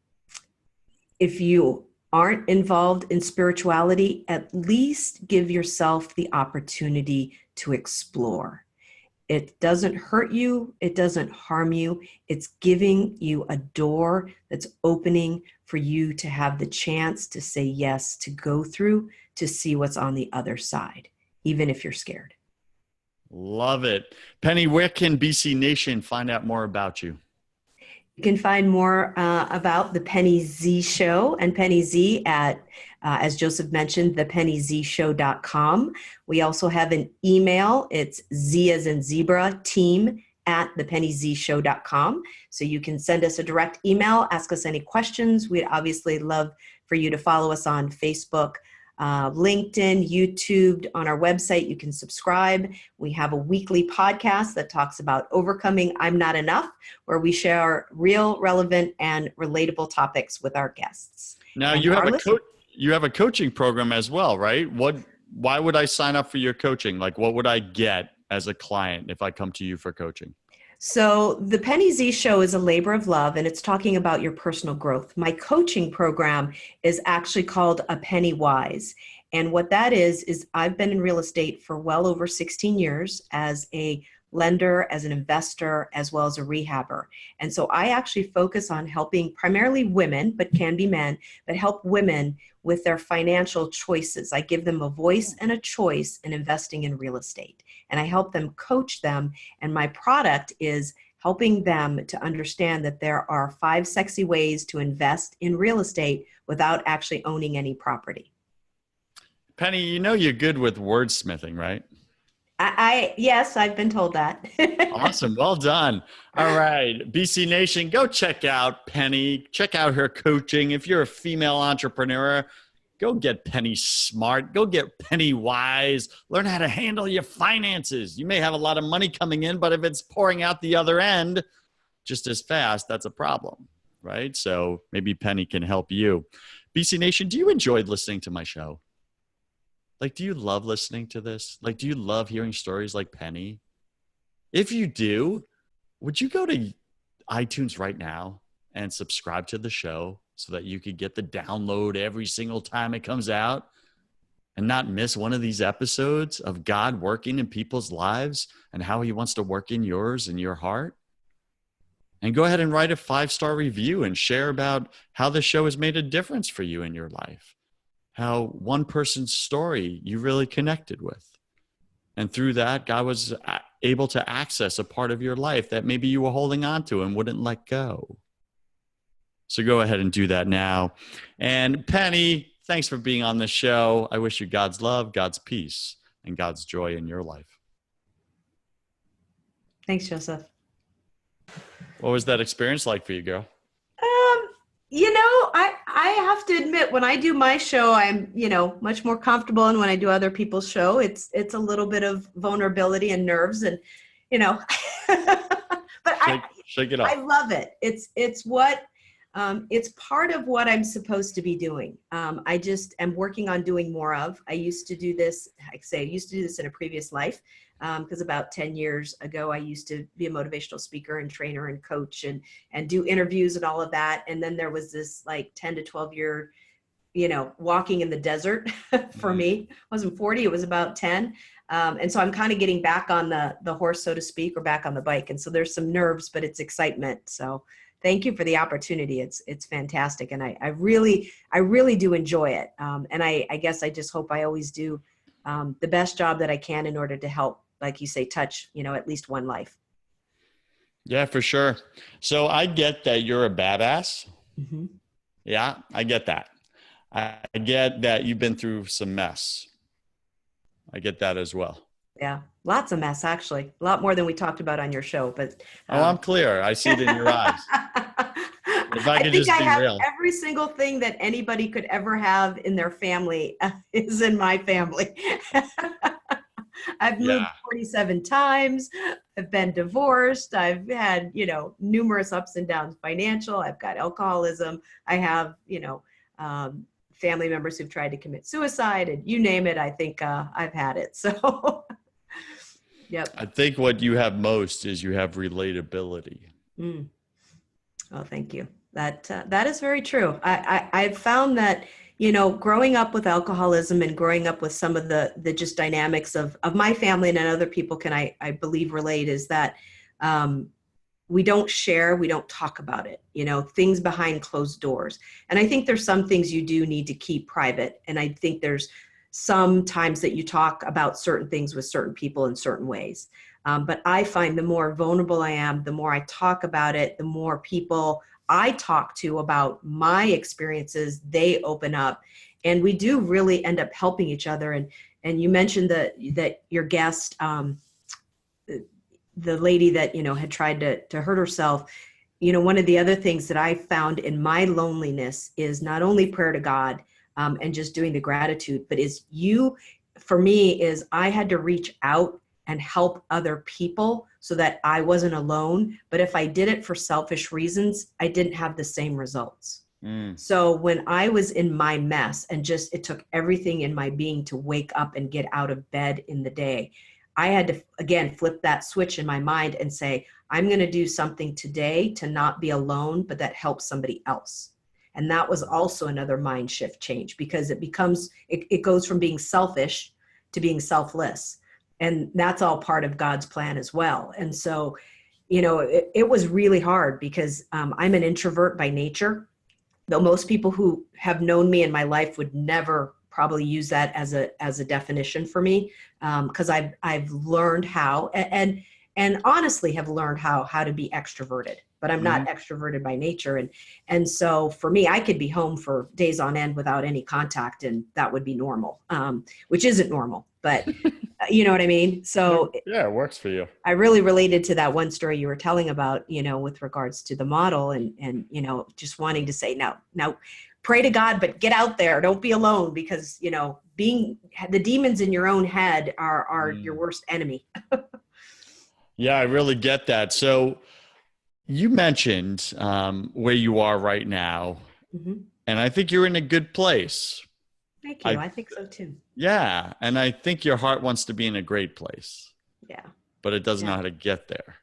if you aren't involved in spirituality, at least give yourself the opportunity to explore. It doesn't hurt you. It doesn't harm you. It's giving you a door that's opening for you to have the chance to say yes, to go through, to see what's on the other side, even if you're scared. Love it. Penny, where can BC Nation find out more about you? You can find more about the Penny Z Show and Penny Z at, as Joseph mentioned, thepennyzshow.com. We also have an email. It's Z as in zebra, team at thepennyzshow.com. So you can send us a direct email, ask us any questions. We'd obviously love for you to follow us on Facebook, LinkedIn, YouTube. On our website, you can subscribe. We have a weekly podcast that talks about overcoming I'm not enough, where we share real, relevant, and relatable topics with our guests. Now And you have our you have a coaching program as well, right? Why would I sign up for your coaching? Like what would I get as a client if I come to you for coaching? So the Penny Z Show is a labor of love, and it's talking about your personal growth. My coaching program is actually called A Penny Wise. And what that is I've been in real estate for well over 16 years as a lender, as an investor, as well as a rehabber. And so I actually focus on helping primarily women, but can be men, but help women with their financial choices. I give them a voice and a choice in investing in real estate. And I help them coach them. And my product is helping them to understand that there are 5 sexy ways to invest in real estate without actually owning any property. Penny, you know you're good with wordsmithing, right? Yes, I've been told that. Awesome. Well done. All right. BC Nation, go check out Penny. Check out her coaching. If you're a female entrepreneur, go get Penny smart. Go get Penny wise. Learn how to handle your finances. You may have a lot of money coming in, but if it's pouring out the other end just as fast, that's a problem, right? So maybe Penny can help you. BC Nation, do you enjoy listening to my show? Like, do you love listening to this? Like, do you love hearing stories like Penny? If you do, would you go to iTunes right now and subscribe to the show so that you could get the download every single time it comes out and not miss one of these episodes of God working in people's lives and how he wants to work in yours and your heart? And go ahead and write a 5-star review and share about how the show has made a difference for you in your life, how one person's story you really connected with. And through that, God was able to access a part of your life that maybe you were holding on to and wouldn't let go. So go ahead and do that now. And Penny, thanks for being on the show. I wish you God's love, God's peace, and God's joy in your life. Thanks, Joseph. What was that experience like for you, girl? I have to admit, when I do my show, I'm, much more comfortable. And when I do other people's show, it's a little bit of vulnerability and nerves and, but shake it off. I love it. It's what, it's part of what I'm supposed to be doing. I just am working on doing more of. I used to do this in a previous life. Because about 10 years ago, I used to be a motivational speaker and trainer and coach and do interviews and all of that. And then there was this like 10 to 12 year, walking in the desert for me. I wasn't 40, it was about 10. And so I'm kind of getting back on the horse, so to speak, or back on the bike. And so there's some nerves, but it's excitement. So thank you for the opportunity. It's fantastic. And I really do enjoy it. And I guess I just hope I always do the best job that I can in order to help, like you say, touch, at least one life. Yeah, for sure. So I get that you're a badass. Mm-hmm. Yeah, I get that. I get that you've been through some mess. I get that as well. Yeah, lots of mess, actually. A lot more than we talked about on your show. But I'm clear. I see it in your eyes. If I could just be real. Every single thing that anybody could ever have in their family is in my family. I've moved 47 times. I've been divorced. I've had, numerous ups and downs financial. I've got alcoholism. I have, family members who've tried to commit suicide, and you name it. I think I've had it. So, yep. I think what you have most is you have relatability. Oh, thank you. That is very true. I've found that, growing up with alcoholism and growing up with some of the just dynamics of my family and other people can, I believe, relate, is that we don't share, we don't talk about it, things behind closed doors. And I think there's some things you do need to keep private. And I think there's some times that you talk about certain things with certain people in certain ways. But I find the more vulnerable I am, the more I talk about it, the more people I talk to about my experiences, they open up, and we do really end up helping each other. And you mentioned that your guest, the lady that, had tried to hurt herself. One of the other things that I found in my loneliness is not only prayer to God and just doing the gratitude, but for me is I had to reach out and help other people so that I wasn't alone. But if I did it for selfish reasons, I didn't have the same results. So when I was in my mess and it took everything in my being to wake up and get out of bed in the day, I had to, again, flip that switch in my mind and say, I'm going to do something today to not be alone, but that helps somebody else. And that was also another mind shift change, because it goes from being selfish to being selfless. And that's all part of God's plan as well. And so, it was really hard because I'm an introvert by nature, though most people who have known me in my life would never probably use that as a definition for me, because I've learned how and honestly have learned how to be extroverted, but I'm not extroverted by nature. And so for me, I could be home for days on end without any contact, and that would be normal, which isn't normal. But You know what I mean? So Yeah, it works for you. I really related to that one story you were telling about, with regards to the model and, just wanting to say, no, now pray to God, but get out there. Don't be alone because, being the demons in your own head are your worst enemy. Yeah, I really get that. So you mentioned where you are right now, Mm-hmm. and I think you're in a good place. Thank you. I I think so too. Yeah, and I think your heart wants to be in a great place, Yeah. but it doesn't know Yeah. how to get there.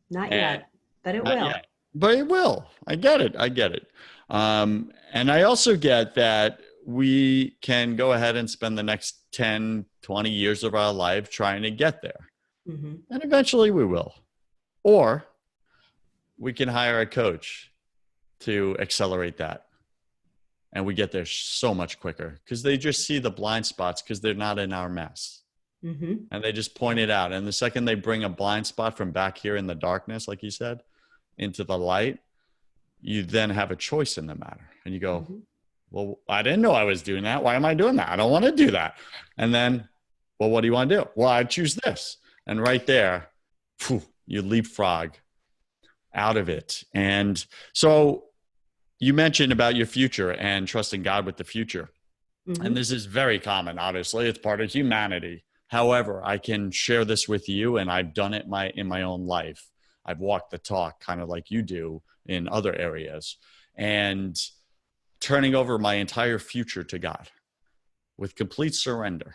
Not And yet, but it not will. yet, but it will. I get it. I get it. And I also get that we can go ahead and spend the next 10, 20 years of our life trying to get there. Mm-hmm. And eventually we will. Or we can hire a coach to accelerate that. And we get there so much quicker because they just see the blind spots because they're not in our mess. Mm-hmm. And they just point it out. And the second they bring a blind spot from back here in the darkness, like you said, into the light, you then have a choice in the matter. And you go, Mm-hmm. well, I didn't know I was doing that. Why am I doing that? I don't want to do that. And then, well, what do you want to do? Well, I choose this. And right there, you leapfrog out of it. And so you mentioned about your future and trusting God with the future. Mm-hmm. And this is very common, obviously. It's part of humanity. However, I can share this with you, and I've done it in my own life. I've walked the talk kind of like you do in other areas. And turning over my entire future to God with complete surrender,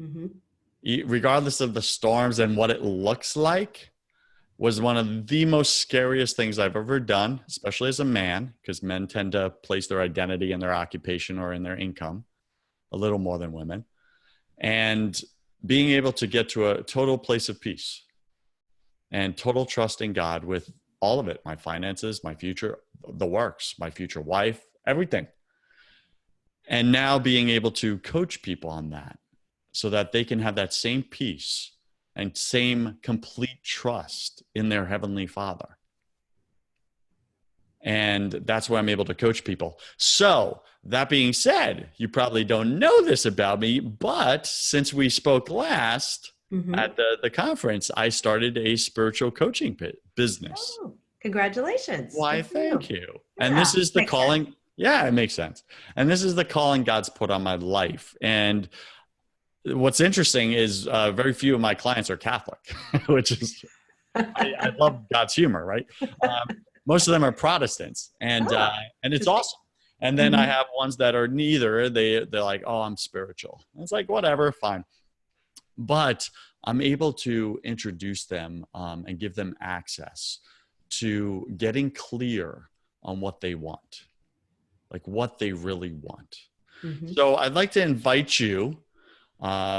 Mm-hmm. regardless of the storms and what it looks like, was one of the most scariest things I've ever done, especially as a man, because men tend to place their identity in their occupation or in their income a little more than women. And being able to get to a total place of peace and total trust in God with all of it, my finances, my future, the works, my future wife, everything. And now being able to coach people on that so that they can have that same peace and same complete trust in their Heavenly Father. And that's why I'm able to coach people. So that being said, you probably don't know this about me, but since we spoke last Mm-hmm. at the conference, I started a spiritual coaching business. Oh, congratulations. Why, Good for you. thank you. And Yeah, this is the makes calling. sense. Yeah, it makes sense. And this is the calling God's put on my life. And what's interesting is very few of my clients are Catholic, which is, I love God's humor, right? Most of them are Protestants, and it's awesome. And then I have ones that are neither. They're like, oh, I'm spiritual. And it's like, whatever, fine. But I'm able to introduce them and give them access to getting clear on what they want, like what they really want. Mm-hmm. So I'd like to invite you,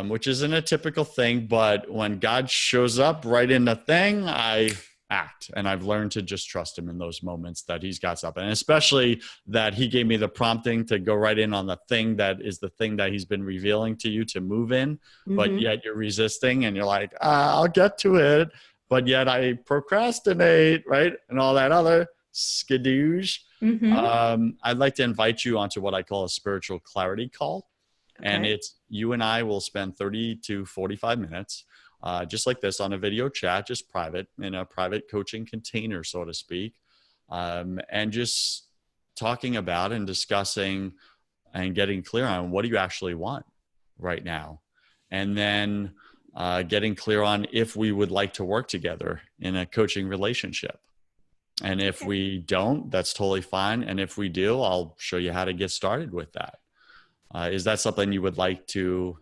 which isn't a typical thing, but when God shows up right in the thing, I act. And I've learned to just trust him in those moments that he's got something. And especially that he gave me the prompting to go right in on the thing that is the thing that he's been revealing to you to move in, but yet you're resisting and you're like, I'll get to it. But yet I procrastinate, right? And all that other skadoosh. I'd like to invite you onto what I call a spiritual clarity call. Okay. And it's you and I will spend 30 to 45 minutes, just like this on a video chat, just private, in a private coaching container, so to speak, and just talking about and discussing and getting clear on what do you actually want right now. And then getting clear on if we would like to work together in a coaching relationship. And if we don't, that's totally fine. And if we do, I'll show you how to get started with that. Is that something you would like to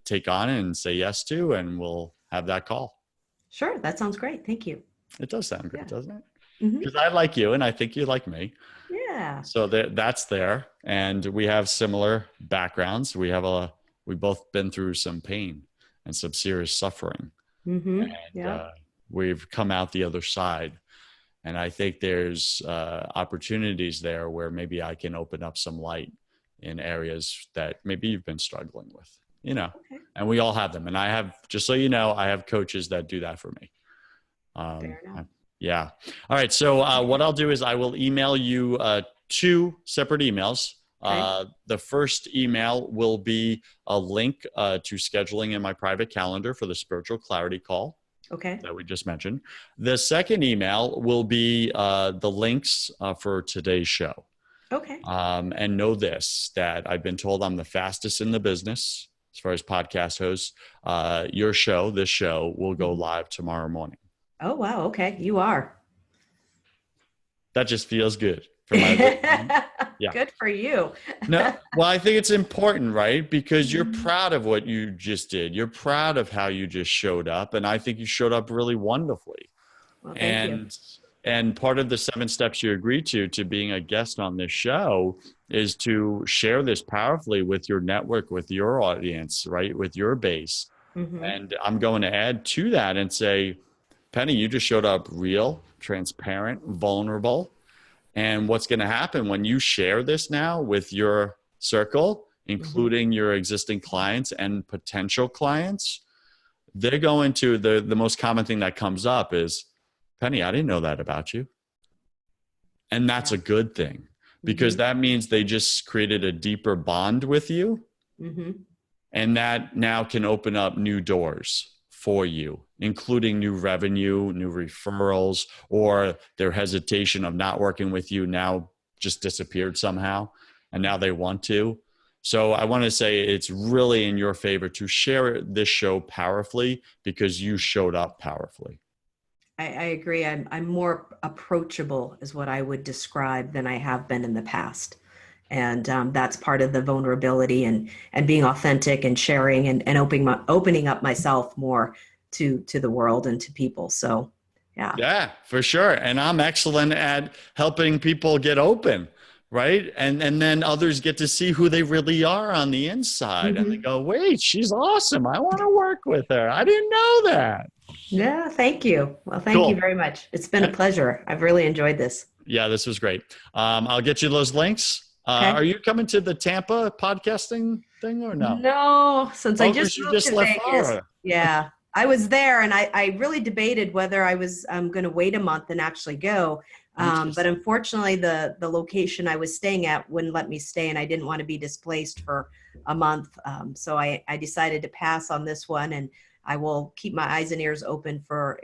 take on and say yes to? And we'll have that call. Sure. That sounds great. Thank you. It does sound great, doesn't it? Mm-hmm. Because I like you and I think you like me. Yeah. So that's there. And we have similar backgrounds. We've both been through some pain and some serious suffering. Mm-hmm. And we've come out the other side. And I think there's opportunities there where maybe I can open up some light in areas that maybe you've been struggling with, and we all have them. And I have, just so you know, I have coaches that do that for me. Fair enough. Yeah. All right. So what I'll do is I will email you 2 separate emails. Okay. The first email will be a link to scheduling in my private calendar for the spiritual clarity call Okay. that we just mentioned. The second email will be the links for today's show. Okay. And know this, that I've been told I'm the fastest in the business as far as podcast hosts. This show will go live tomorrow morning. Oh, wow. Okay. You are. That just feels good for my, yeah. Good for you. No, well, I think it's important, right? Because you're proud of what you just did. You're proud of how you just showed up. And I think you showed up really wonderfully. Well, thank you. And part of the 7 steps you agreed to being a guest on this show is to share this powerfully with your network, with your audience, right? With your base. Mm-hmm. And I'm going to add to that and say, Penny, you just showed up real, transparent, vulnerable. And what's going to happen when you share this now with your circle, including your existing clients and potential clients, they're going to, the most common thing that comes up is, Penny, I didn't know that about you. And that's a good thing, because that means they just created a deeper bond with you. And that now can open up new doors for you, including new revenue, new referrals, or their hesitation of not working with you now just disappeared somehow. And now they want to. So I want to say it's really in your favor to share this show powerfully, because you showed up powerfully. I agree. I'm more approachable is what I would describe than I have been in the past. And that's part of the vulnerability and being authentic and sharing and opening up myself more to the world and to people. So, yeah. Yeah, for sure. And I'm excellent at helping people get open, right? And then others get to see who they really are on the inside. And they go, wait, she's awesome. I want to work with her. I didn't know that. Yeah, thank you. Well, thank you very much. It's been a pleasure. I've really enjoyed this. Yeah, this was great. I'll get you those links. Okay. Are you coming to the Tampa podcasting thing or no? No, since I just moved to left Vegas. Florida. Yeah, I was there, and I really debated whether I was going to wait a month and actually go. But unfortunately, the location I was staying at wouldn't let me stay, and I didn't want to be displaced for a month. So I decided to pass on this one, and I will keep my eyes and ears open for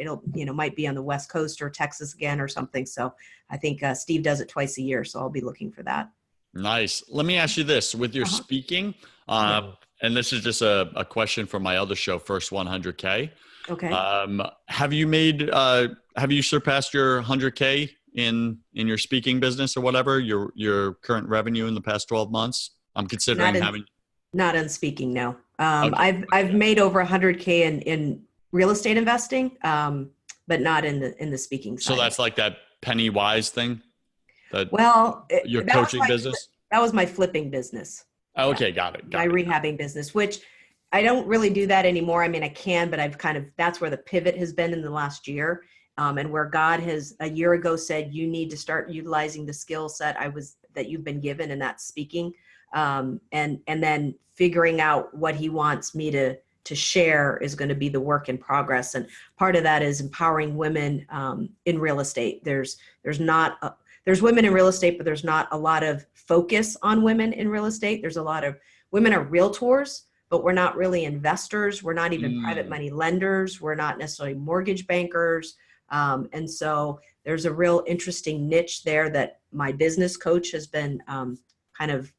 might be on the West Coast or Texas again or something. So I think Steve does it twice a year, so I'll be looking for that. Nice. Let me ask you this: with your speaking, and this is just a question from my other show, First 100K. Okay. Have you surpassed your 100K in your speaking business or whatever, your current revenue in the past 12 months? I'm considering not in speaking. No. I've made over 100K in real estate investing, but not in the speaking side. So that's like that Penny Wise thing. Your that coaching business. That was my flipping business. Okay, got it. My rehabbing business, which I don't really do that anymore. I mean, I can, but that's where the pivot has been in the last year. And where God has a year ago said, you need to start utilizing the skill set that you've been given, and that's speaking. And then figuring out what he wants me to share is going to be the work in progress. And part of that is empowering women in real estate. There's women in real estate, but there's not a lot of focus on women in real estate. There's a lot of women are realtors, but we're not really investors. We're not even private money lenders. We're not necessarily mortgage bankers. And so there's a real interesting niche there that my business coach has been kind of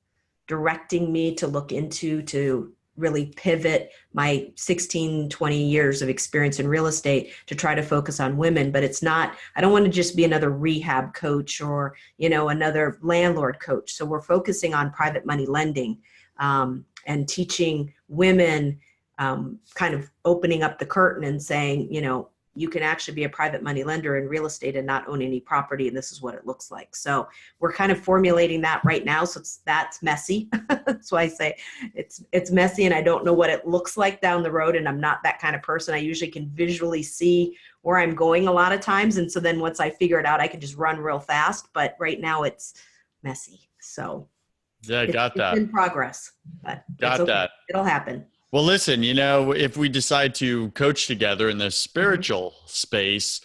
directing me to look into, to really pivot my 16, 20 years of experience in real estate to try to focus on women. But I don't want to just be another rehab coach or, another landlord coach. So we're focusing on private money lending and teaching women, kind of opening up the curtain and saying, you can actually be a private money lender in real estate and not own any property. And this is what it looks like. So we're kind of formulating that right now. So that's messy. That's why I say it's messy, and I don't know what it looks like down the road. And I'm not that kind of person. I usually can visually see where I'm going a lot of times. And so then once I figure it out, I can just run real fast. But right now it's messy. So yeah, got that. It's in progress, but got that. It'll happen. Well, listen, if we decide to coach together in the spiritual space,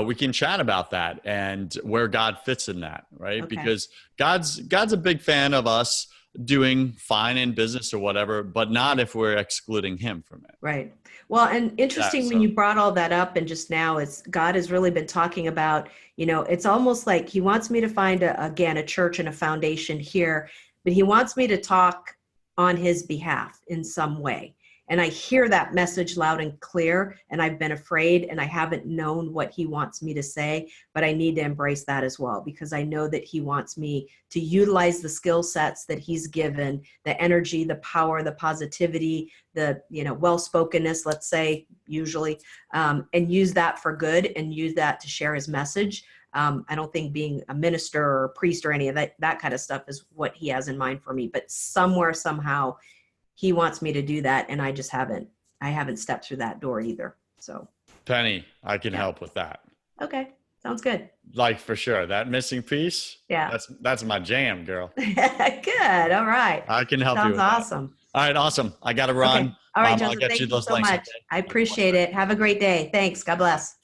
we can chat about that and where God fits in that, right? Okay. Because God's a big fan of us doing fine in business or whatever, but not if we're excluding him from it. Right. Well, and interesting when you brought all that up, and just now it's God has really been talking about, it's almost like he wants me to find a church and a foundation here, but he wants me to talk on his behalf in some way. And I hear that message loud and clear, and I've been afraid and I haven't known what he wants me to say, but I need to embrace that as well, because I know that he wants me to utilize the skill sets that he's given, the energy, the power, the positivity, the, well-spokenness, let's say, usually, and use that for good and use that to share his message. I don't think being a minister or a priest or any of that kind of stuff is what he has in mind for me, but somewhere, somehow, he wants me to do that, and I haven't stepped through that door either. So, Penny, I can help with that. Okay, sounds good. Like, for sure, that missing piece. Yeah, that's my jam, girl. Good. All right. I can help you with awesome. That. All right, awesome. I got to run. Okay. All right, Joseph, I'll get thank you you those so links. much. I appreciate it. Have a great day. Thanks. God bless.